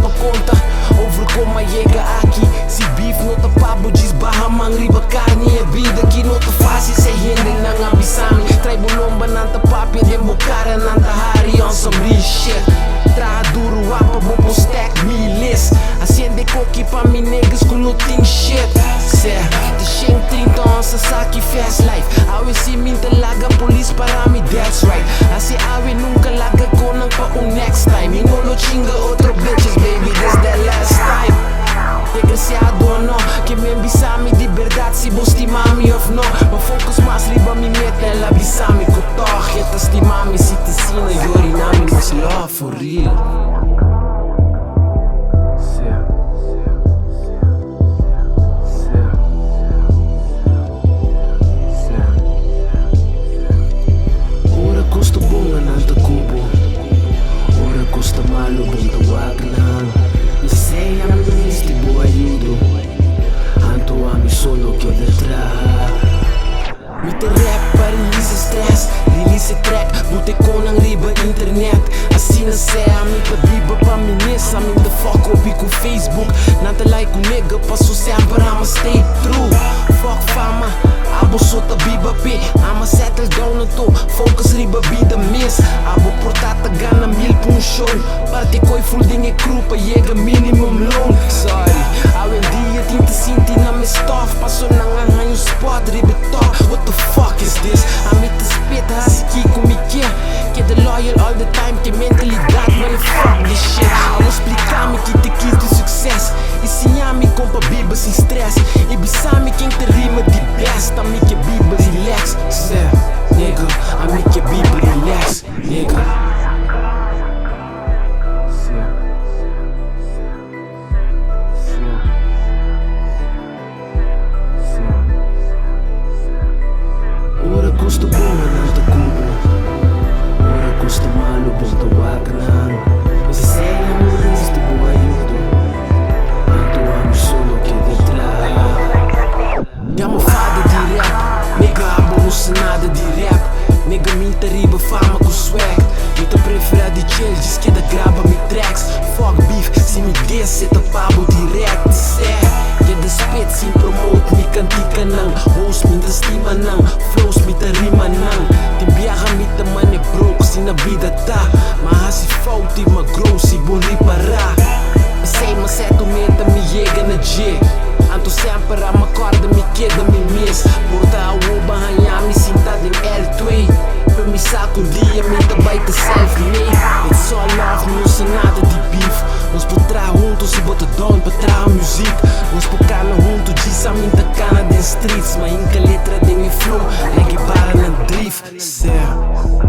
pa conta over como llega aqui. Se beef não tá pabo, desbarra mangriba carne. É vida que não tá fácil, se rende não abisame. Trai bulomba, não tá papi, demo cara, não tá hari on some real shit. Traha duro, apa, bobo stack, miles. Acende coque pra me niggas com looting shit. Sé, de shen 30 ons, saki fast life. Awe si minta laga police para me, that's right. Asi awe nunca laga konang pa next time. Inolo chinga outro bitches, baby, this that last time. Desgraciado ou não, que me ambisame de verdade se vou estimar-me ou não. Mas focus mais riba me mete, ela abisame com torre. Eta estimar-me se te ensina e oriname, mas love for real. Release track, bute konang riba internet. Assim na sea, mi pa biba pa minis. I'm in the fuck up com Facebook. Nanta like o nigga, passo sempre, I'ma stay true. Fuck fama, abo sota biba pi. I'ma settle down na to, focus riba vida miss. Abo portata gana mil pa show. Parte koi full dinge crew pa jega minimum loan. Sorry, awen dia tinta sinti na me stuff. Passo na ngangan yung spot, riba talk. What the fuck is this? I'm at the spit, hasi kiko mi que the loyal all the time, que mentalidade, man, fuck this shit. I'ma explicar-me que te quis de sucesso. Ensinar-me como pa biba sem stress. E bisar-me quem te rima de best. A mim que biba relax, Zé, nigga. A mim que biba relax, nigga. Ora custa bom, não te cubo. Ora custa malo, bom te wagnan. Você sei amor, este boa ajudo. Anto amo solo que detrás. Chama fada de rap. Nigga, abo não sei nada de rap. Nigga, minta riba fama com swag. Minta prefere de chill, diz que da graba me tracks. Fuck beef, se me desce, tá pabo direct. Que da spit, sim promote, me cantica não. Host, me da estima não. Flows, me da rima não. Tem biarra, me da mane broke, se na vida tá. Mas se falta, ma grow, se bom reparar. Sei, mas certo meta me chega na G. Anto sempre a me acorda, me queda, me miss. Porta a uba, hanha, me sentado em L2. Pra me saco um dia, me da baita self-made. It's all love, não sei nada de beef. Nós por trás juntos, se bota down pra trás a music. Nós por cana juntos, diz a minha cana de streets. Mas em que letra de me flow, é que para na drift, certo.